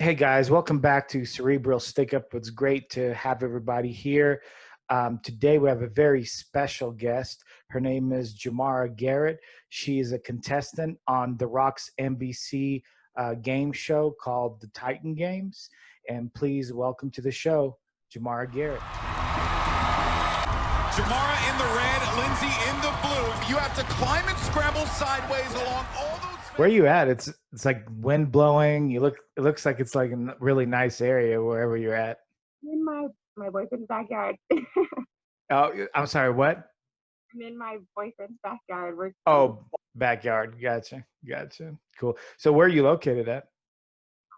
Hey guys, welcome back to Cerebral Stick Up. It's great to have everybody here. Today we have a very special guest. Her name is Jamara Garrett. She is a contestant on The Rock's NBC game show called The Titan Games. And please welcome to the show, Jamara Garrett. Jamara in the red, Lindsay in the blue. You have to climb and scramble sideways along all those. Where are you at? It's like wind blowing. It looks like it's like a really nice area wherever you're at. I'm in my boyfriend's backyard. Oh, I'm sorry, what? I'm in my boyfriend's backyard. Oh, backyard. Gotcha. Cool. So where are you located at?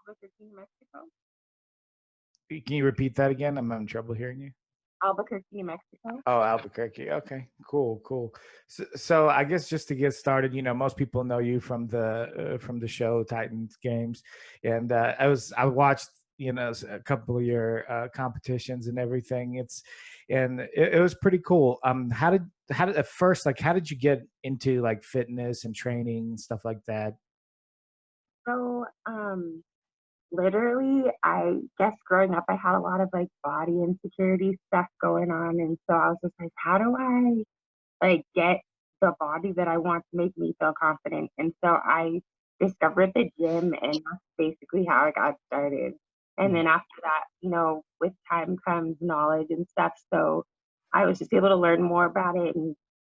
Albuquerque, New Mexico. Can you repeat that again? I'm having trouble hearing you. Albuquerque, New Mexico. Oh, Albuquerque. Okay, cool. So I guess just to get started, most people know you from the show Titans Games, and I watched a couple of your competitions and everything. It was pretty cool. How did at first, like, how did you get into like fitness and training and stuff like that? So, literally, I guess growing up, I had a lot of like body insecurity stuff going on, and so I was just like, how do I like get the body that I want to make me feel confident? And so I discovered the gym, and that's basically how I got started. And then after that, with time comes knowledge and stuff. So I was just able to learn more about it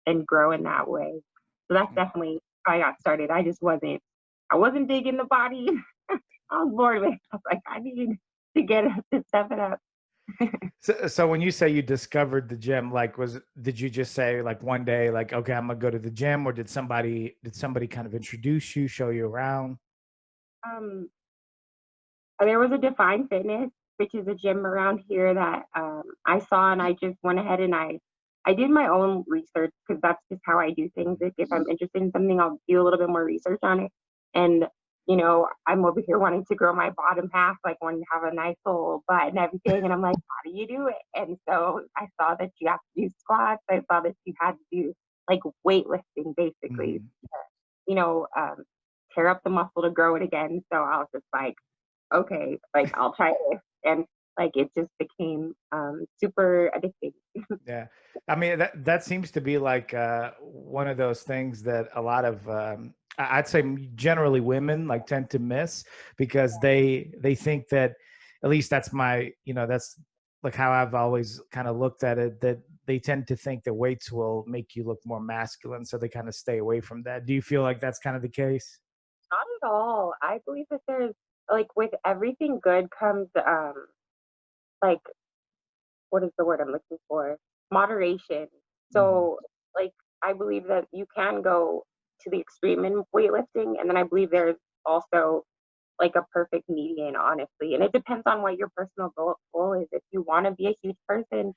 and grow in that way. So that's definitely how I got started. I wasn't big in the body. I was bored with it. I was like, I need to get up to step it up. So when you say you discovered the gym, like, did you just say like one day, like, okay, I'm gonna go to the gym, or did somebody kind of introduce you, show you around? Um, there was a Define Fitness, which is a gym around here that I saw, and I just went ahead and I did my own research because that's just how I do things. If I'm interested in something, I'll do a little bit more research on it. And I'm over here wanting to grow my bottom half, like wanting to have a nice little butt and everything. And I'm like, how do you do it? And so I saw that you have to do squats. I saw that you had to do like weightlifting, basically, you know, um, tear up the muscle to grow it again. So I was just like, okay, like I'll try this. And like it just became super addicting. Yeah, I mean that seems to be like one of those things that a lot of I'd say generally women like tend to miss because they think that, at least that's my that's like how I've always kind of looked at it, that they tend to think that weights will make you look more masculine, so they kind of stay away from that. Do you feel like that's kind of the case? Not at all. I believe that there's like with everything good comes like what is the word I'm looking for? Moderation. Hmm. So, like, I believe that you can go to the extreme in weightlifting, and then I believe there's also like a perfect median, honestly. And it depends on what your personal goal is. If you want to be a huge person,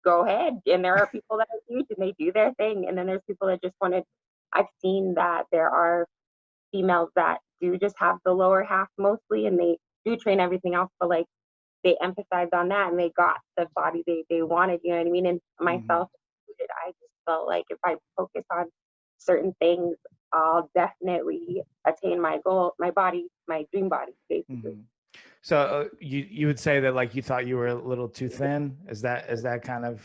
go ahead. And there are people that are huge and they do their thing. And then there's people that just want to. I've seen that there are females that do just have the lower half mostly, and they do train everything else, but like they emphasized on that and they got the body they wanted, you know what I mean? And Hmm. myself included, I just felt like if I focus on certain things, I'll definitely attain my goal, my body, my dream body, basically. Hmm. So you would say that like you thought you were a little too thin? Is that kind of?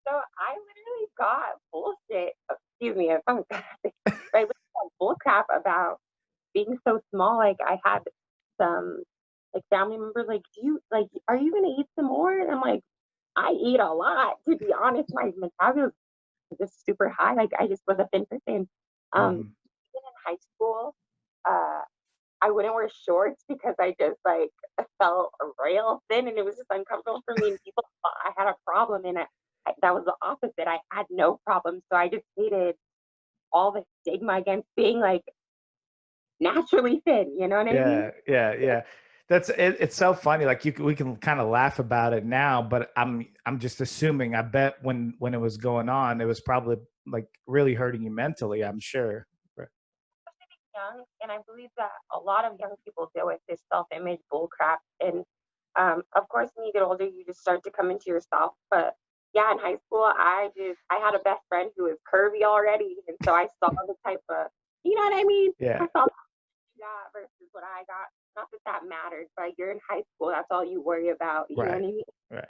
So I literally got bullshit, excuse me if I'm but I literally got bull crap about being so small. Like I had some like family members like, do you like are you gonna eat some more? And I'm like, I eat a lot, to be honest. My metabolism is just super high. Like I just was a thin person. Hmm. Even in high school, uh, I wouldn't wear shorts because I just like felt real thin, and it was just uncomfortable for me. And people thought I had a problem, and that was the opposite. I had no problem, so I just hated all the stigma against being like naturally thin. You know what I mean? Yeah. That's it. It's so funny. Like we can kind of laugh about it now, but I'm just assuming. I bet when it was going on, it was probably like really hurting you mentally, I'm sure. Right. Young, and I believe that a lot of young people deal with this self-image bull crap. And of course, when you get older, you just start to come into yourself. But yeah, in high school, I had a best friend who was curvy already, and so I saw the type of, you know what I mean? Yeah. I saw what you got versus what I got. not that that mattered, but you're in high school. That's all you worry about. You know what I Right. mean? Right.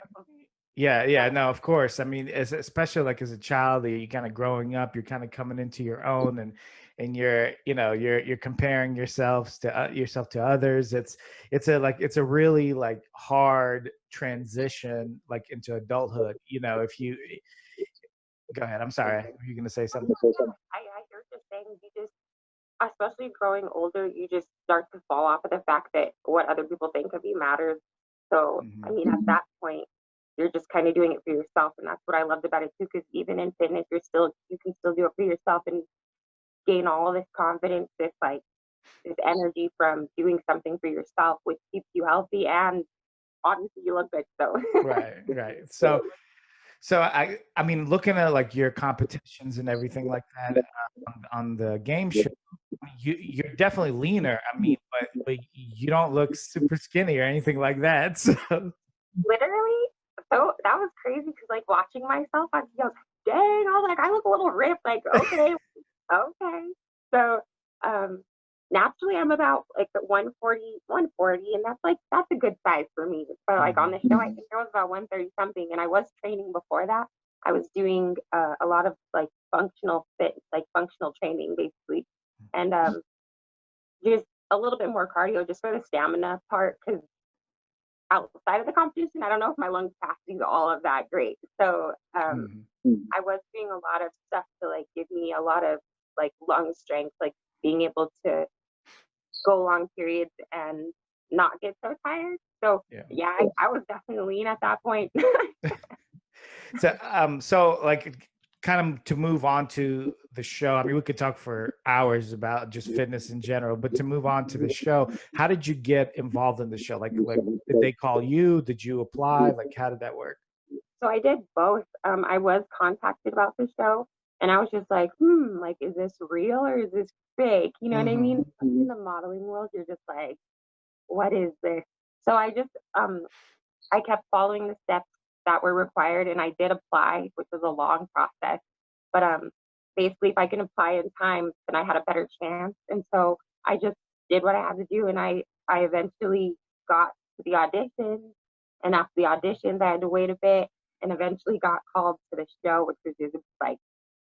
Yeah, no, of course. I mean, especially like as a child, you're kind of growing up, you're kind of coming into your own, and you're, you're comparing yourselves to yourself to others. It's a really like hard transition like into adulthood. If you go ahead, I'm sorry, were you going to say something? I hear what you're saying. You just, especially growing older, you just start to fall off of the fact that what other people think of you matters. So, I Mhm. mean, at that point, you're just kind of doing it for yourself, and that's what I loved about it too. Because even in fitness, you can still do it for yourself and gain all this confidence, this energy from doing something for yourself, which keeps you healthy and obviously you look good. So, Right, right. So I mean, looking at like your competitions and everything like that on the game show, you're definitely leaner. I mean, but you don't look super skinny or anything like that. So literally, so that was crazy because like watching myself on TV, I was like, dang, I was like, I look a little ripped. Like, okay, okay. So, um, naturally, I'm about like the 140, and that's a good size for me. But like on Mhm. the show, I think I was about 130 something, and I was training before that. I was doing a lot of like functional training basically, and just a little bit more cardio just for the stamina part because outside of the competition, I don't know if my lung capacity is all of that great. So Mhm. I was doing a lot of stuff to like give me a lot of like lung strength, like being able to go long periods and not get so tired. So Yeah. yeah, I was definitely lean at that point. So like kind of to move on to the show. I mean, we could talk for hours about just fitness in general, but to move on to the show, how did you get involved in the show? Like did they call you? Did you apply? Like how did that work? So I did both. I was contacted about the show, and I was just like, like, is this real or is this fake? You know what I Hmm. mean? In the modeling world, you're just like, what is this? So I kept following the steps that were required, and I did apply, which was a long process. But basically, if I can apply in time, then I had a better chance. And so I just did what I had to do, and I eventually got to the audition. And after the auditions, I had to wait a bit, and eventually got called to the show, which was just like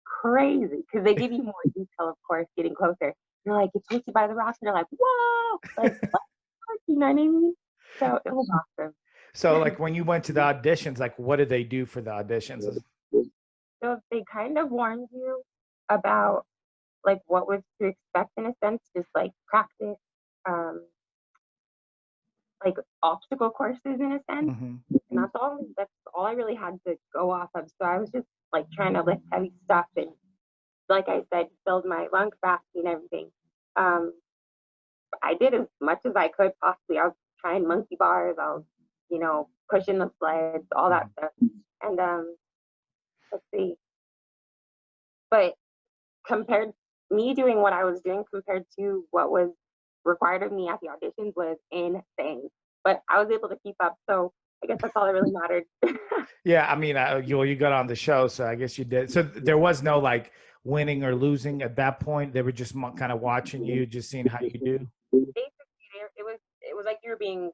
crazy because they give you more detail, of course, getting closer. You're like, it's hosted by The Rock, and you're like, whoa, like, what? You know what I mean? So it was awesome. So like when you went to the auditions, like what did they do for the auditions? So they kind of warned you about like what was to expect in a sense, just like practice, um, like obstacle courses in a sense. Hmm. And that's all I really had to go off of. So I was just like trying to lift heavy stuff and like I said, build my lung capacity and everything. Um, I did as much as I could possibly. I was trying monkey bars, I was, pushing the sleds, all that Hmm. stuff. And let's see. But compared me doing what I was doing compared to what was required of me at the auditions was insane. But I was able to keep up, so I guess that's all that really mattered. Yeah, I mean, you got on the show, so I guess you did. So there was no like winning or losing at that point. They were just kind of watching you, just seeing how you do. Basically, it was like you're being.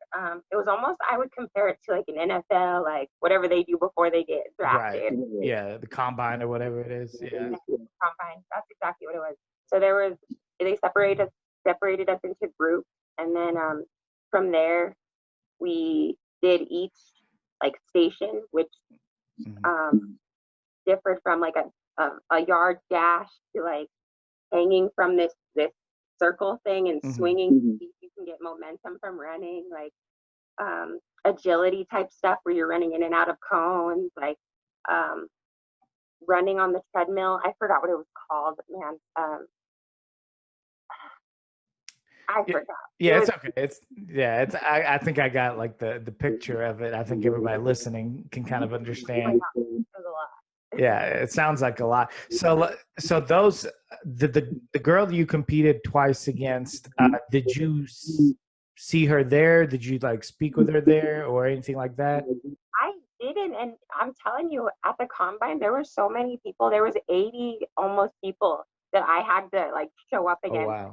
It was almost I would compare it to like an NFL, like whatever they do before they get Right. drafted. Yeah, the combine or whatever it is. Yeah. Combine. That's exactly what it was. So they separated us into groups, and then from there we did each like station, which Mhm. um, differed from like a yard dash to like hanging from this circle thing and Mhm. swinging. You can get momentum from running, like agility type stuff where you're running in and out of cones, like um, running on the treadmill. I forgot what it was called, man. I Yeah, forgot. It yeah, was, it's okay. It's I think I got like the picture of it. I think everybody listening can kind of oh my understand. god, it was a lot. Yeah, it sounds like a lot. So those the girl that you competed twice against, did you see her there? Did you like speak with her there or anything like that? I didn't, and I'm telling you, at the combine, there were so many people. There was 80 almost people that I had to like show up Oh against. wow.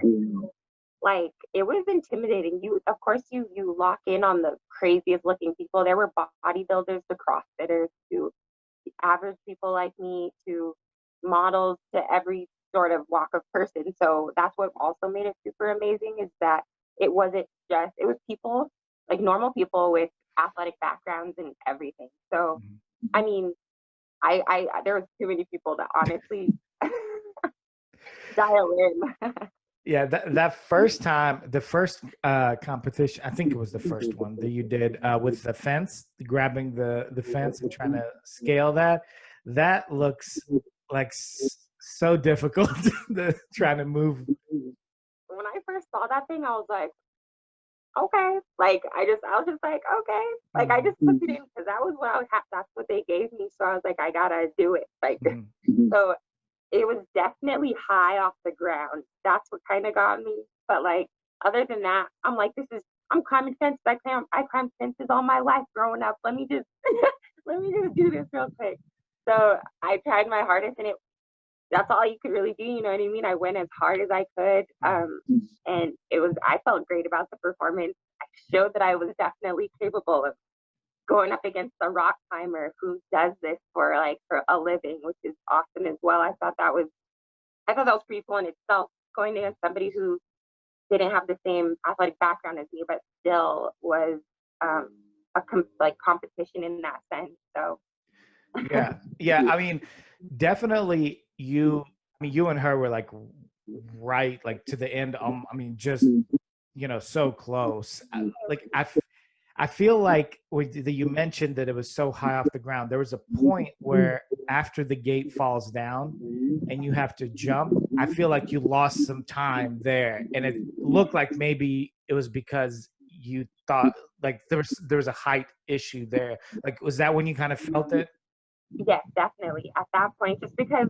like, it was intimidating. Of course, you lock in on the craziest looking people. There were bodybuilders to CrossFitters to average people like me to models to every sort of walk of person. So that's what also made it super amazing, is that it wasn't just, it was people, like normal people with athletic backgrounds and everything. So, I mean, I there was too many people to honestly dial in. Yeah, that first time, the first competition, I think it was the first one that you did with the fence, grabbing the fence and trying to scale that. That looks like so difficult trying to move. When I first saw that thing, I was like, okay, like I was just like, okay, like I just put it in because that was what that's what they gave me. So I was like, I gotta do it. Like, so it was definitely high off the ground. That's what kind of got me. But like, other than that, I'm like, I'm climbing fences. I climbed fences all my life growing up. Let me just, let me just do this real quick. So I tried my hardest, and that's all you could really do. You know what I mean? I went as hard as I could. And I felt great about the performance. I showed that I was definitely capable of going up against a rock climber who does this for a living, which is awesome as well. I thought that was pretty cool in itself, going against somebody who didn't have the same athletic background as me, but still was competition in that sense. So yeah. I mean, definitely you and her were like right, like to the end. I mean, just so close. I feel like you mentioned that it was so high off the ground. There was a point where after the gate falls down and you have to jump, I feel like you lost some time there. And it looked like maybe it was because you thought like there was a height issue there. Like, was that when you kind of felt it? Yes, definitely. At that point, just because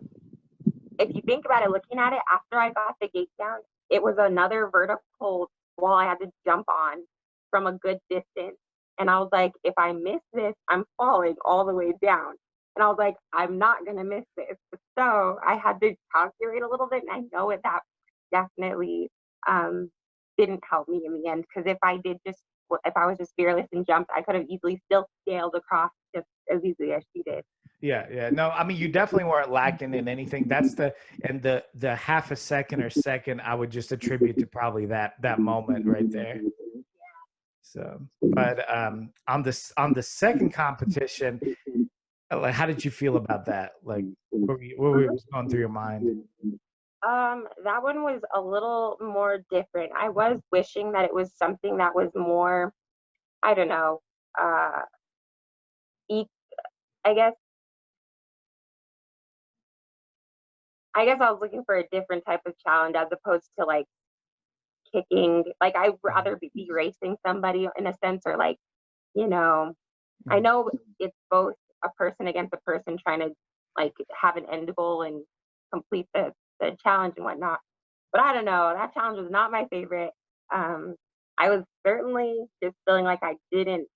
if you think about it, looking at it, after I got the gate down, it was another vertical wall I had to jump on from a good distance. And I was like, if I miss this, I'm falling all the way down. And I was like, I'm not going to miss this. So I had to calculate a little bit. And I know that definitely didn't help me in the end. Because if I was just fearless and jumped, I could have easily still scaled across just as easily as she did. Yeah. No, I mean, you definitely weren't lacking in anything. That's the half a second or second I would just attribute to probably that moment right there. So, but on the second competition, like, how did you feel about that? Like, what was going through your mind? That one was a little more different. I was wishing that it was something that was more, I don't know, I guess I was looking for a different type of challenge as opposed to like kicking. Like, I'd rather be racing somebody in a sense, or like, I know it's both a person against a person trying to like have an end goal and complete the challenge and whatnot. But I don't know, that challenge was not my favorite. I was certainly just feeling like I didn't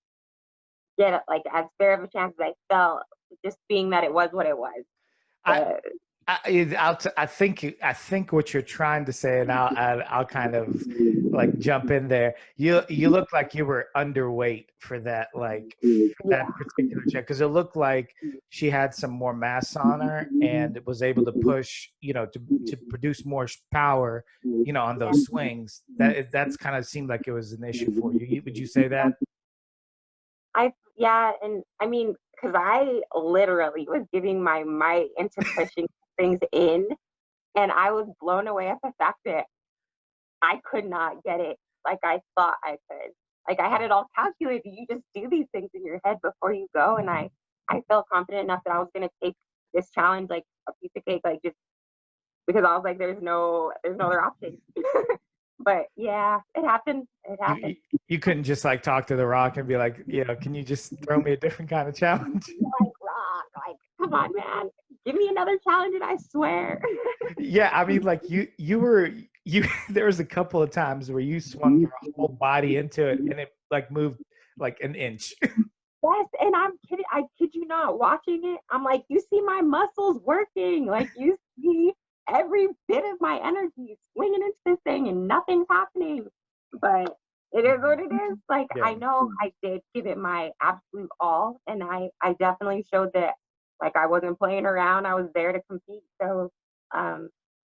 get like as fair of a chance as I felt, just being that it was what it was. I think what you're trying to say, and I'll kind of like jump in there. You look like you were underweight for that particular check, because it looked like she had some more mass on her and was able to push, to produce more power, on those swings. That's kind of seemed like it was an issue for you. Would you say that? Yeah, and I mean, because I literally was giving my might into pushing things in, and I was blown away at the fact that I could not get it like I thought I could. Like, I had it all calculated. You just do these things in your head before you go, and I felt confident enough that I was going to take this challenge like a piece of cake, like just because I was like, there's no other option. But yeah, it happened. You couldn't just like talk to the Rock and be like, can you just throw me a different kind of challenge? Like, Rock, like, come on, man, give me another challenge, and I swear. Yeah, I mean, like there was a couple of times where you swung your whole body into it, and it like moved like an inch. Yes, and I'm kidding. I kid you not. Watching it, I'm like, you see my muscles working. Like, you see every bit of my energy is swinging into this thing and nothing's happening. But it is what it is. Like, Yeah. I know I did give it my absolute all, and I definitely showed that, like, I wasn't playing around. I was there to compete. So,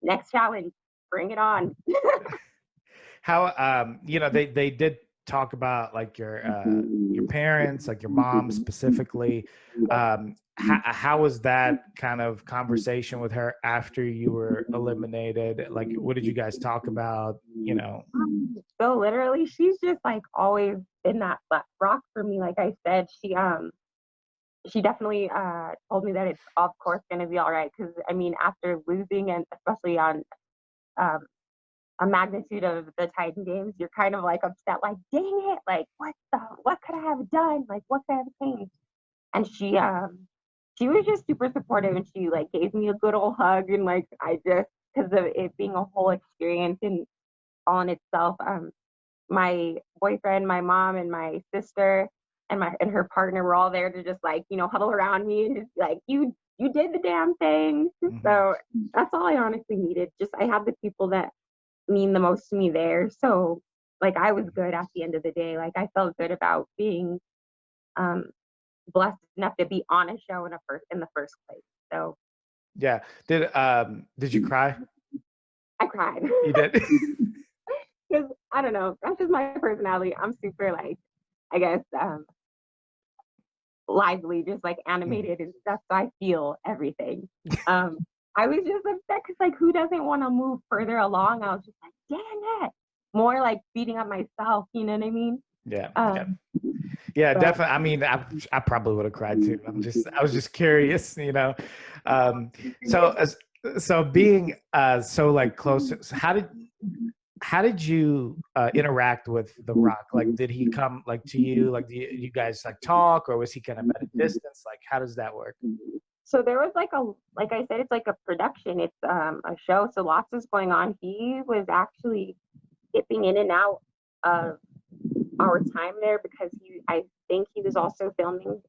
next challenge, bring it on. How you know, they did talk about like your parents, like your mom specifically. How was that kind of conversation with her after you were eliminated? Like, what did you guys talk about? You know. So literally, she's just like always been that rock for me. Like I said, she definitely told me that it's of course going to be all right. Because I mean, after losing, and especially on um, a magnitude of the Titan games, you're kind of like upset, like, dang it, like what could I have done? Like, what could I have changed? And she was just super supportive, and she like gave me a good old hug, and like I just, because of it being a whole experience and all in itself, my boyfriend, my mom, and my sister and her partner were all there to just like, huddle around me and just be like, you did the damn thing. So that's all I honestly needed. Just I had the people that mean the most to me there. So like I was good at the end of the day. Like I felt good about being blessed enough to be on a show in the first place. So Yeah. Did you cry? I cried. You did. Because I don't know, that's just my personality. I'm super like, I guess, lively, just like animated and stuff. So I feel everything. I was just upset because like who doesn't want to move further along? I was just like, dang it. More like beating up myself, you know what I mean? Yeah. Yeah, but definitely. I mean, I probably would have cried too. I was just curious, you know. So so being so like close, so how did you interact with The Rock? Like, did he come like to you? Like, do you guys like talk, or was he kind of at a distance? Like, how does that work? so there was like I said, it's like a production. It's a show. So lots is going on. He was actually dipping in and out of our time there because I think he was also filming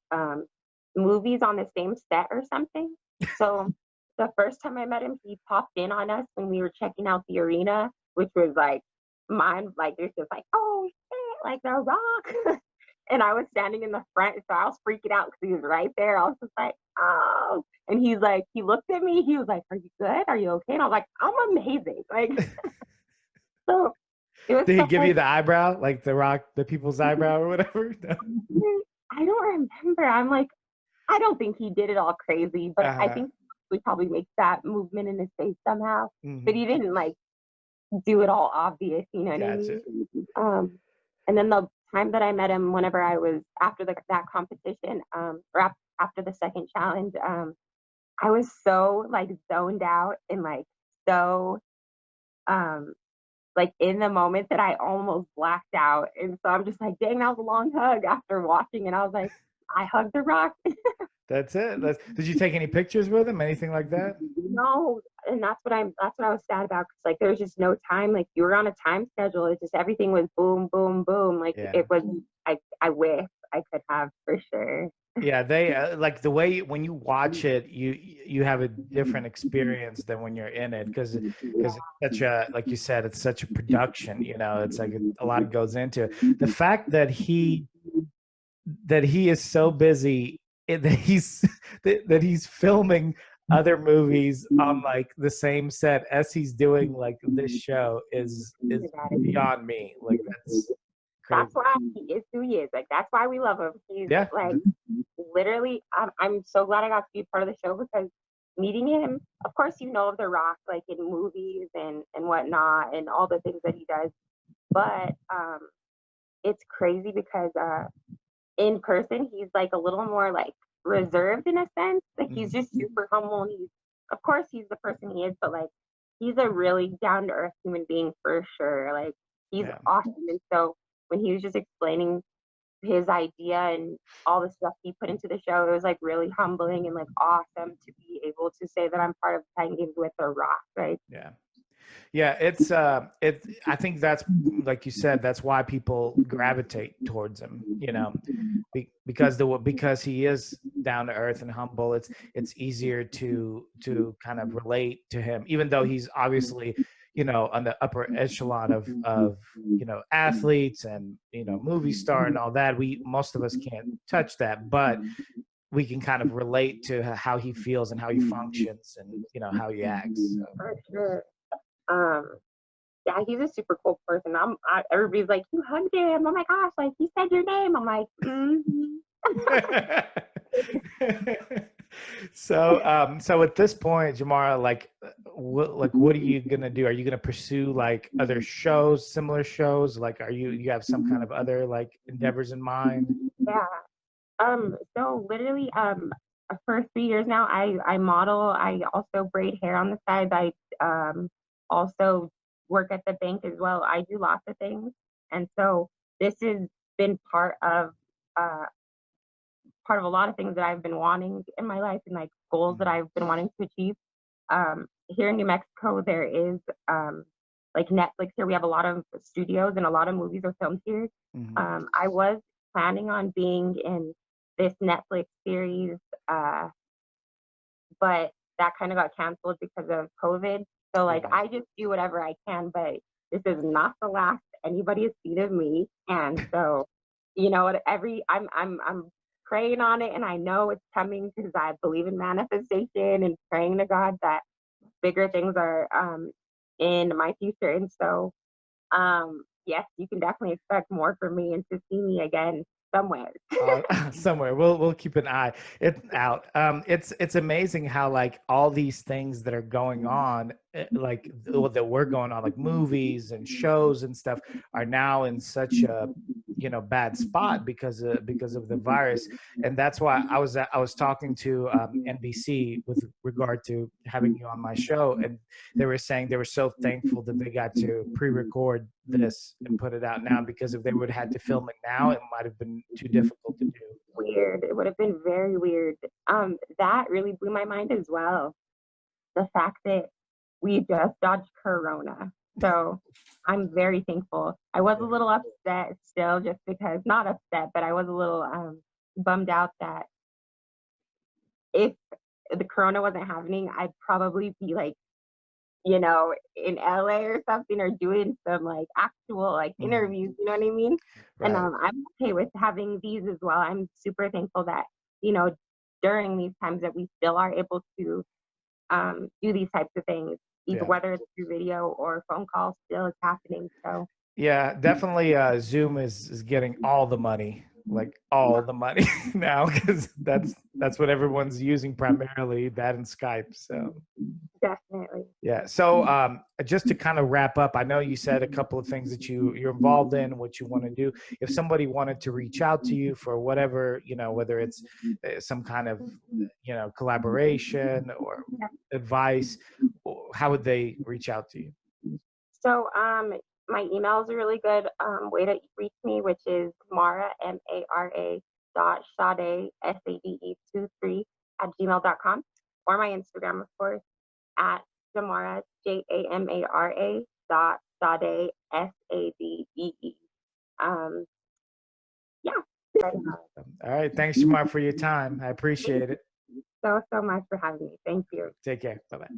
movies on the same set or something. So the first time I met him, he popped in on us when we were checking out the arena, which was like like there's just like, oh shit, like The Rock. And I was standing in the front, so I was freaking out because he was right there. I was just like, oh. And he's like, he looked at me, he was like, are you good? Are you okay? And I was like, I'm amazing. Like, so it was Did he stuff give like, you the eyebrow, like The Rock, the people's eyebrow or whatever? No? I don't remember. I'm like, I don't think he did it all crazy, but I think we probably make that movement in his face somehow. But he didn't like do it all obvious, you know what I Gotcha. mean? And then the time that I met him, whenever I was after that competition, or after the second challenge, I was so like zoned out and like so like in the moment that I almost blacked out. And so I'm just like, dang, that was a long hug after watching. And I was like, I hugged The Rock. That's it. Did you take any pictures with him? Anything like that? No, and that's what I was sad about because like there was just no time. Like you were on a time schedule. It just everything was boom, boom, boom. Like Yeah. it was. I wish I could have for sure. Yeah, they like the way when you watch it, you have a different experience than when you're in it because it's such a, like you said, it's such a production. You know, it's like a lot goes into it. The fact that he is so busy that he's filming other movies on like the same set as he's doing like this show is beyond me. Like that's crazy. That's why he is who he is. Like that's why we love him. He's like literally. I'm so glad I got to be part of the show because meeting him. Of course, you know of The Rock like in movies and whatnot and all the things that he does. But it's crazy because in person he's like a little more like reserved in a sense. Like he's just super humble. And of course he's the person he is, but like he's a really down to earth human being for sure. Like he's awesome. And so when he was just explaining his idea and all the stuff he put into the show, it was like really humbling and like awesome to be able to say that I'm part of the Titan Games with The Rock, right? Yeah. Yeah, I think that's, like you said, that's why people gravitate towards him, because he is down to earth and humble. It's easier to kind of relate to him, even though he's obviously, on the upper echelon of athletes and movie star and all that. Most of us can't touch that, but we can kind of relate to how he feels and how he functions and how he acts. So. For sure. Um, yeah, he's a super cool person. Everybody's like, you hugged him. Oh my gosh, like he said your name. I'm like, So at this point, Jamara, what are you gonna do? Are you gonna pursue like other shows, similar shows? Like, you have some kind of other like endeavors in mind? Yeah. So literally, for 3 years now, I model. I also braid hair on the side. I also work at the bank as well. I do lots of things, and so this has been uh, part of a lot of things that I've been wanting in my life and like goals that I've been wanting to achieve. Here in New Mexico, there is like Netflix. Here we have a lot of studios and a lot of movies are filmed here. I was planning on being in this Netflix series, but that kind of got canceled because of COVID. So like I just do whatever I can, but this is not the last anybody has seen of me. And so, I'm praying on it, and I know it's coming because I believe in manifestation and praying to God that bigger things are in my future. And so, yes, you can definitely expect more from me and to see me again somewhere. Somewhere we'll keep an eye out. It's amazing how like all these things that are going on, like that we're going on, like movies and shows and stuff, are now in such a bad spot because of the virus. And that's why I was talking to NBC with regard to having you on my show, and they were saying they were so thankful that they got to pre-record this and put it out now, because if they would have had to film it now, it might have been too difficult to do. Weird. It would have been very weird. That really blew my mind as well. The fact that we just dodged Corona. So I'm very thankful. I was a little upset still, just because, not upset, but I was a little bummed out that if the Corona wasn't happening, I'd probably be like, in LA or something, or doing some like actual like interviews, you know what I mean? Right. And I'm okay with having these as well. I'm super thankful that, during these times that we still are able to do these types of things, either whether it's through video or phone call, still it's happening. So yeah, definitely Zoom is getting all the money, like all the money now, because that's what everyone's using primarily, that and Skype. So definitely. yeah. So just to kind of wrap up, I know you said a couple of things that you're involved in, what you want to do. If somebody wanted to reach out to you for whatever, whether it's some kind of, collaboration or advice, how would they reach out to you? So my emails are really good way to reach me, which is Mara, Mara .Sade, SADE 23 @gmail.com, or my Instagram, of course, at Jamara, JAMARA .Sade, SADEE. Yeah. All right. Thanks, Jamar, for your time. I appreciate it. So much for having me. Thank you. Take care. Bye-bye.